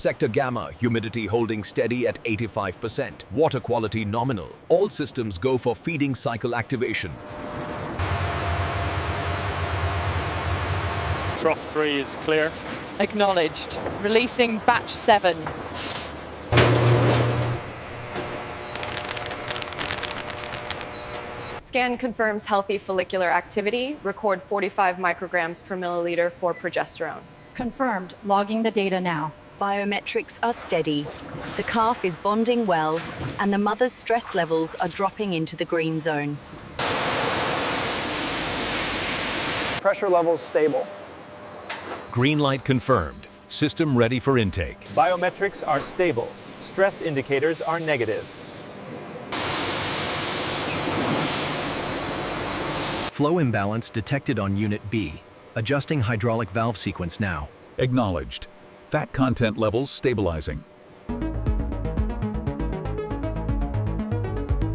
Sector Gamma, humidity holding steady at 85%. Water quality nominal. All systems go for feeding cycle activation. Trough 3 is clear. Acknowledged. Releasing batch 7. Scan confirms healthy follicular activity. Record 45 micrograms per milliliter for progesterone. Confirmed. Logging the data now. Biometrics are steady. The calf is bonding well, and the mother's stress levels are dropping into the green zone. Pressure levels stable. Green light confirmed. System ready for intake. Biometrics are stable. Stress indicators are negative. Flow imbalance detected on Unit B. Adjusting hydraulic valve sequence now. Acknowledged. Fat content levels stabilizing.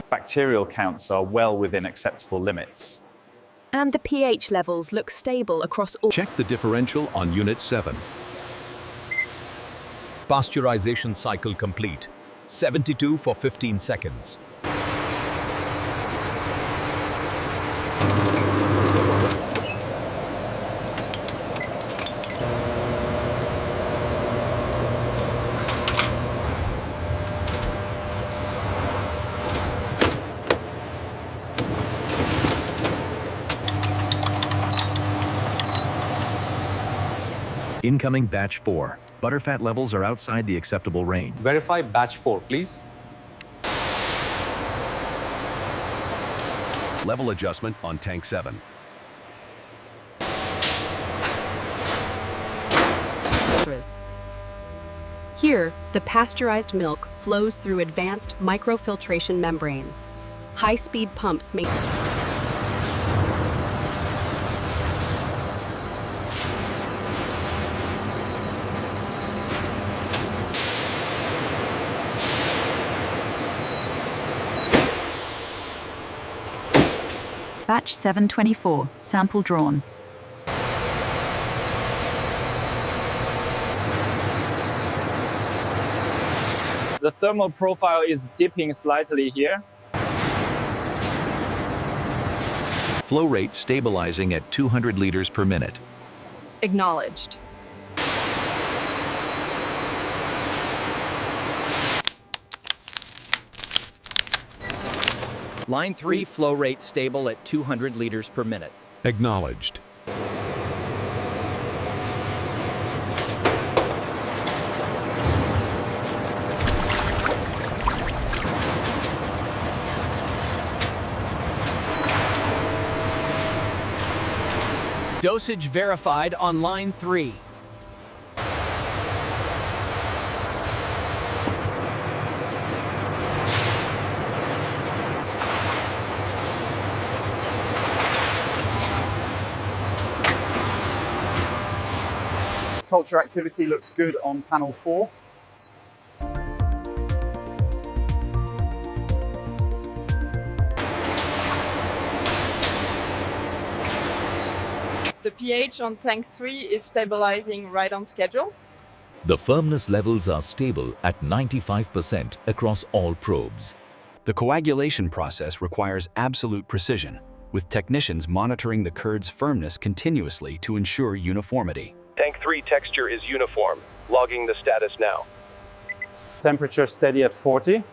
Bacterial counts are well within acceptable limits. And the pH levels look stable across all. Check the differential on Unit 7. Pasteurization cycle complete. 72 for 15 seconds. Incoming batch 4. Butterfat levels are outside the acceptable range. Verify batch 4, please. Level adjustment on tank 7. Here, the pasteurized milk flows through advanced microfiltration membranes. High-speed pumps make Batch 724, sample drawn. The thermal profile is dipping slightly here. Flow rate stabilizing at 200 liters per minute. Acknowledged. Line 3 flow rate stable at 200 liters per minute. Acknowledged. Dosage verified on line 3. Culture activity looks good on panel 4. The pH on tank 3 is stabilizing right on schedule. The firmness levels are stable at 95% across all probes. The coagulation process requires absolute precision, with technicians monitoring the curd's firmness continuously to ensure uniformity. Tank 3 texture is uniform. Logging the status now. Temperature steady at 40.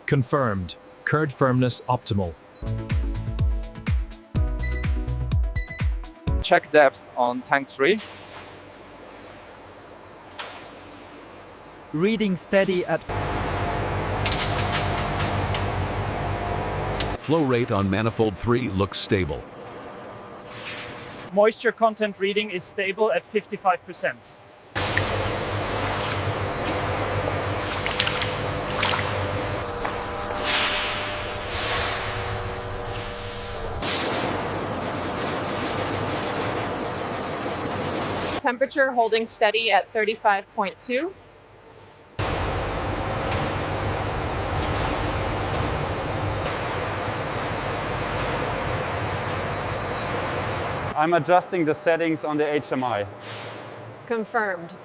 Confirmed. Curd firmness optimal. Check depth on tank 3. Reading steady at... Flow rate on manifold 3 looks stable. Moisture content reading is stable at 55%. Temperature holding steady at 35.2. I'm adjusting the settings on the HMI. Confirmed.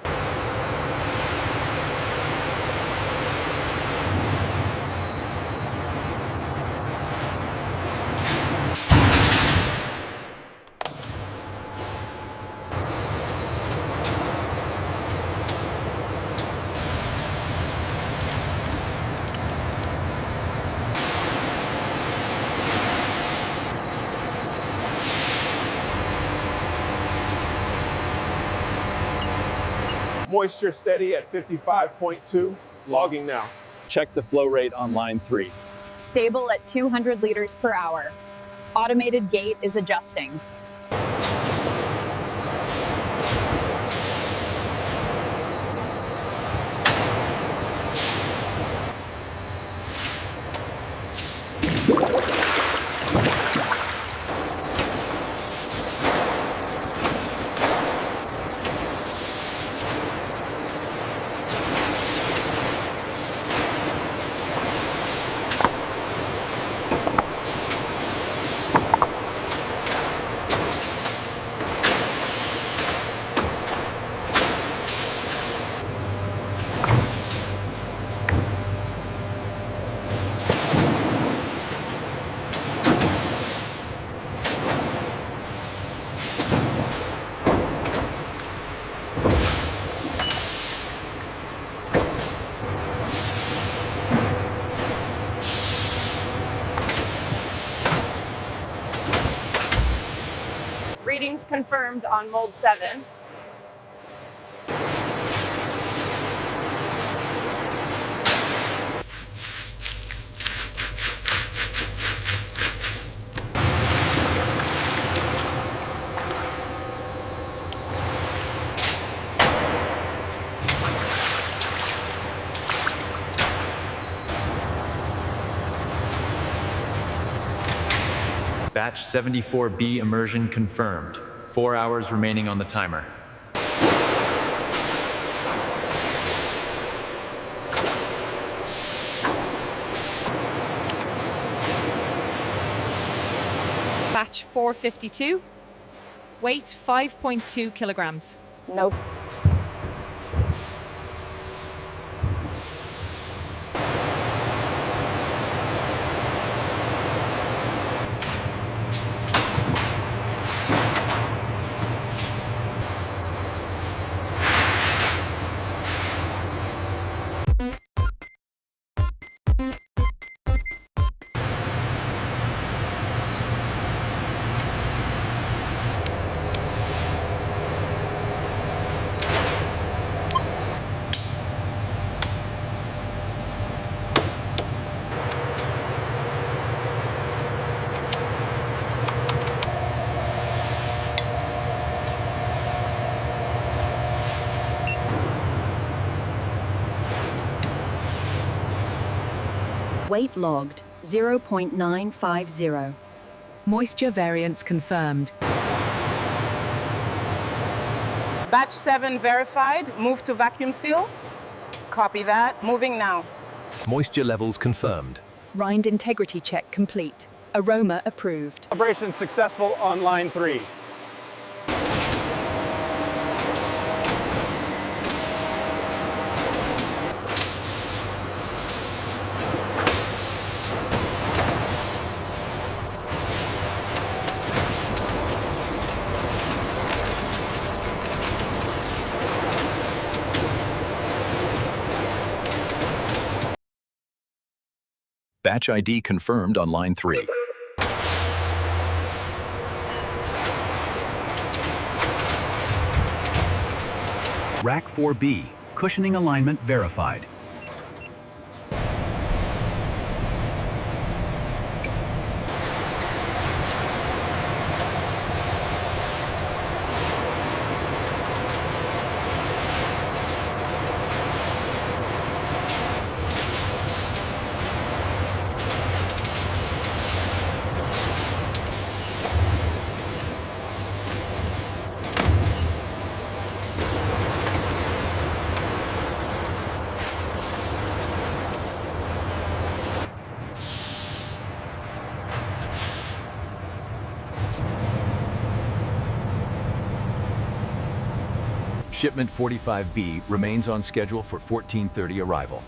Moisture steady at 55.2. Logging now. Check the flow rate on line 3. Stable at 200 liters per hour. Automated gate is adjusting. Readings confirmed on mold 7. Batch 74B immersion confirmed. 4 hours remaining on the timer. Batch 452. Weight 5.2 kilograms. Nope. Weight logged 0.950. Moisture variance confirmed. Batch 7 verified. Move to vacuum seal. Copy that. Moving now. Moisture levels confirmed. Rind integrity check complete. Aroma approved. Operation successful on line 3. Batch ID confirmed on line 3. Rack 4B, cushioning alignment verified. Shipment 45B remains on schedule for 14:30 arrival.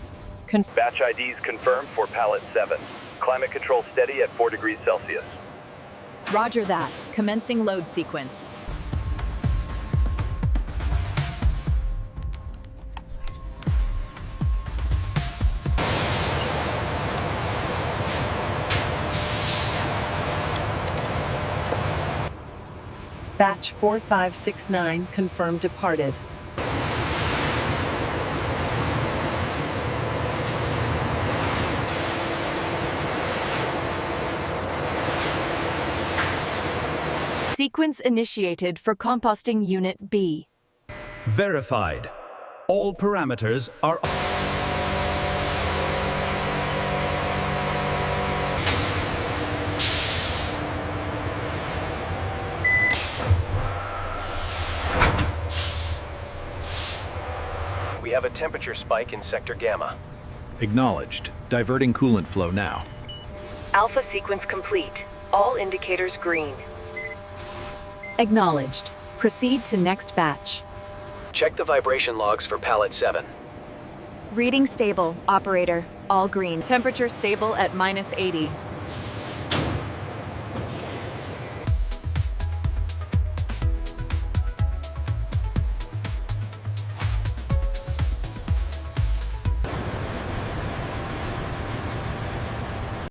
Batch IDs confirmed for pallet 7. Climate control steady at 4 degrees Celsius. Roger that. Commencing load sequence. Batch 4569 confirmed departed. Sequence initiated for composting Unit B. Verified. All parameters are... We have a temperature spike in Sector Gamma. Acknowledged. Diverting coolant flow now. Alpha sequence complete. All indicators green. Acknowledged. Proceed to next batch. Check the vibration logs for pallet 7. Reading stable, operator. All green. Temperature stable at -80.